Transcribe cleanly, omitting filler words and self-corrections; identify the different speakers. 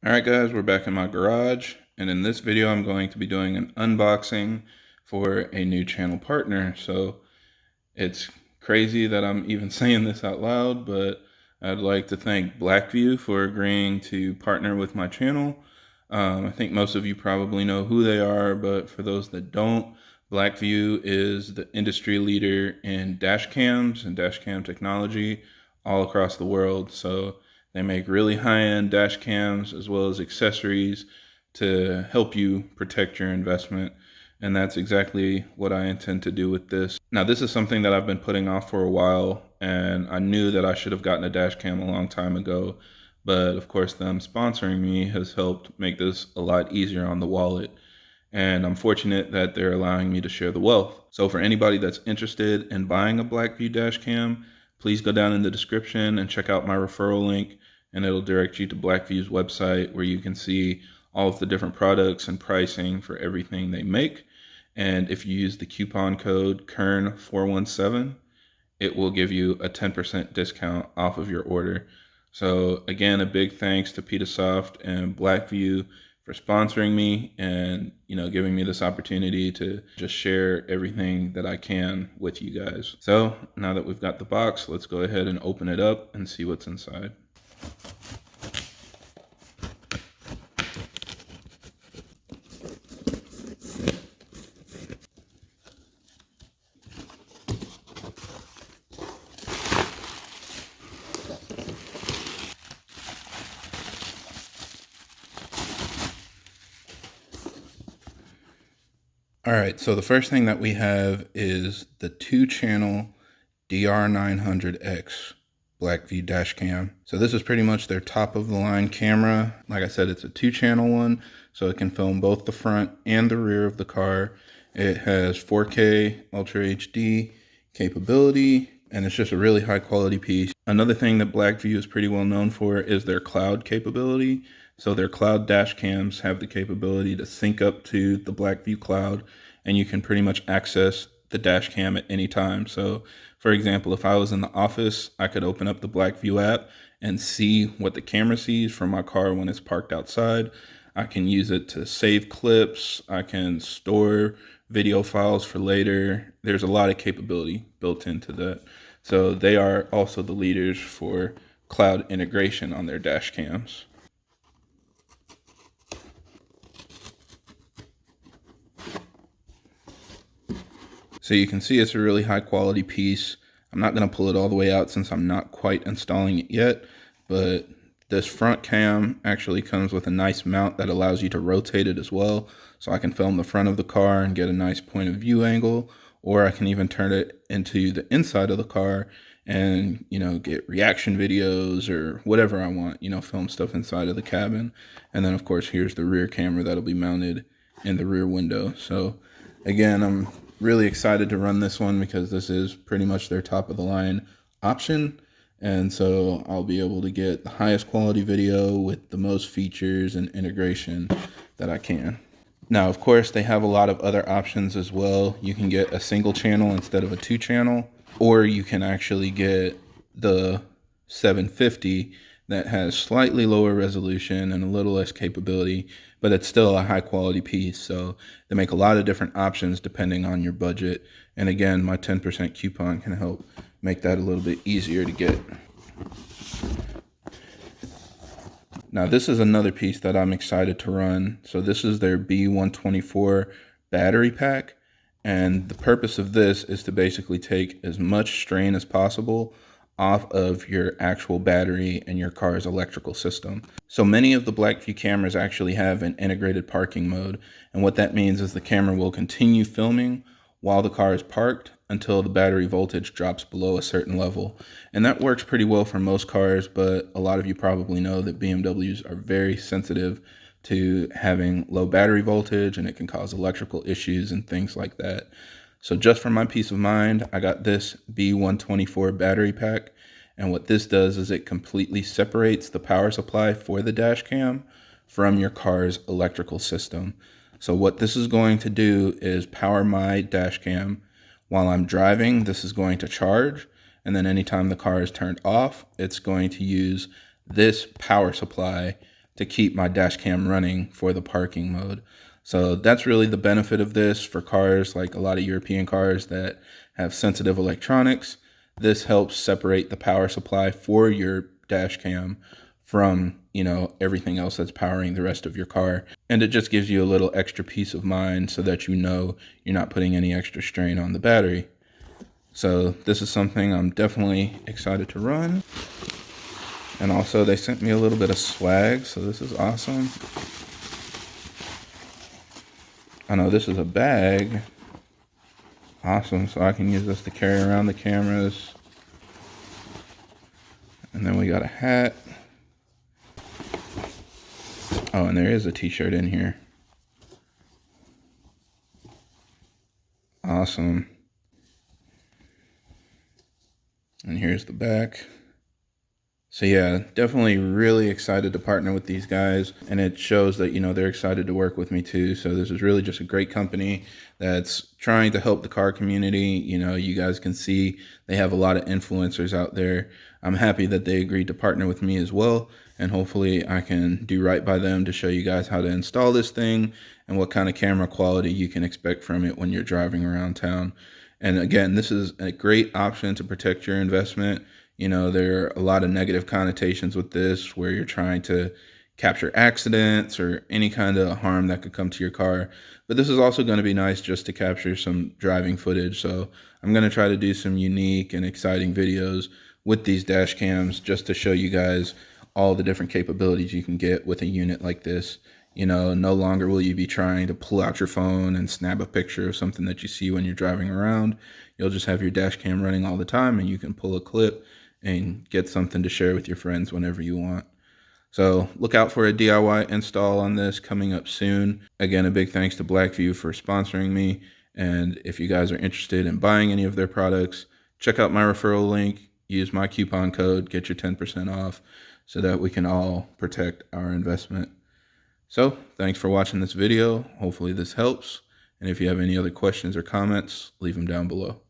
Speaker 1: Alright guys, we're back in my garage, and in this video I'm going to be doing an unboxing for a new channel partner. So it's crazy that I'm even saying this out loud, but I'd like to thank BlackVue for agreeing to partner with my channel. I think most of you probably know who they are, but for those that don't, BlackVue is the industry leader in dash cams and dash cam technology all across the world. So they make really high-end dash cams as well as accessories to help you protect your investment. And that's exactly what I intend to do with this. Now, this is something that I've been putting off for a while, and I knew that I should have gotten a dash cam a long time ago. But of course, them sponsoring me has helped make this a lot easier on the wallet. And I'm fortunate that they're allowing me to share the wealth. So for anybody that's interested in buying a BlackVue dash cam, please go down in the description and check out my referral link, and it'll direct you to BlackVue's website where you can see all of the different products and pricing for everything they make. And if you use the coupon code KERN417, it will give you a 10% discount off of your order. So again, a big thanks to Petasoft and BlackVue for sponsoring me and, giving me this opportunity to just share everything that I can with you guys. So now that we've got the box, let's go ahead and open it up and see what's inside. All right, so the first thing that we have is the 2-channel DR900X BlackVue dash cam. So this is pretty much their top of the line camera. Like I said, it's a 2-channel one, so it can film both the front and the rear of the car. It has 4K Ultra HD capability, and it's just a really high quality piece. Another thing that BlackVue is pretty well known for is their cloud capability. So their cloud dash cams have the capability to sync up to the BlackVue cloud, and you can pretty much access the dash cam at any time. So for example, if I was in the office, I could open up the BlackVue app and see what the camera sees from my car when it's parked outside. I can use it to save clips. I can store video files for later. There's a lot of capability built into that. So they are also the leaders for cloud integration on their dash cams. So you can see it's a really high quality piece. I'm not going to pull it all the way out since I'm not quite installing it yet, but this front cam actually comes with a nice mount that allows you to rotate it as well. So I can film the front of the car and get a nice point of view angle, or I can even turn it into the inside of the car and, get reaction videos or whatever I want, film stuff inside of the cabin. And then of course, here's the rear camera that'll be mounted in the rear window. So again, I'm really excited to run this one because this is pretty much their top of the line option. And so I'll be able to get the highest quality video with the most features and integration that I can. Now, of course, they have a lot of other options as well. You can get a single channel instead of a 2-channel, or you can actually get the 750 that has slightly lower resolution and a little less capability, but it's still a high quality piece. So they make a lot of different options depending on your budget. And again, my 10% coupon can help make that a little bit easier to get. Now this is another piece that I'm excited to run. So this is their B124 battery pack. And the purpose of this is to basically take as much strain as possible off of your actual battery and your car's electrical system. So many of the BlackVue cameras actually have an integrated parking mode. And what that means is the camera will continue filming while the car is parked until the battery voltage drops below a certain level. And that works pretty well for most cars, but a lot of you probably know that BMWs are very sensitive to having low battery voltage, and it can cause electrical issues and things like that. So just for my peace of mind, I got this B124 battery pack. And what this does is it completely separates the power supply for the dash cam from your car's electrical system. So what this is going to do is power my dash cam while I'm driving. This is going to charge. And then anytime the car is turned off, it's going to use this power supply to keep my dash cam running for the parking mode. So that's really the benefit of this for cars, like a lot of European cars that have sensitive electronics. This helps separate the power supply for your dash cam from, you know, everything else that's powering the rest of your car. And it just gives you a little extra peace of mind so that you know you're not putting any extra strain on the battery. So this is something I'm definitely excited to run. And also they sent me a little bit of swag, so this is awesome. I know this is a bag. Awesome, so I can use this to carry around the cameras. And then we got a hat. Oh, and there is a t-shirt in here. Awesome. And here's the back. So yeah, definitely really excited to partner with these guys, and it shows that, you know, they're excited to work with me too. So this is really just a great company that's trying to help the car community. You know, you guys can see they have a lot of influencers out there. I'm happy that they agreed to partner with me as well, and hopefully I can do right by them to show you guys how to install this thing and what kind of camera quality you can expect from it when you're driving around town. And again, this is a great option to protect your investment. You know, there are a lot of negative connotations with this where you're trying to capture accidents or any kind of harm that could come to your car. But this is also going to be nice just to capture some driving footage. So I'm going to try to do some unique and exciting videos with these dash cams just to show you guys all the different capabilities you can get with a unit like this. You know, no longer will you be trying to pull out your phone and snap a picture of something that you see when you're driving around. You'll just have your dash cam running all the time, and you can pull a clip and get something to share with your friends whenever you want. So look out for a DIY install on this coming up soon. Again, a big thanks to BlackVue for sponsoring me. And if you guys are interested in buying any of their products, check out my referral link, use my coupon code, get your 10% off so that we can all protect our investment. So thanks for watching this video. Hopefully this helps. And if you have any other questions or comments, leave them down below.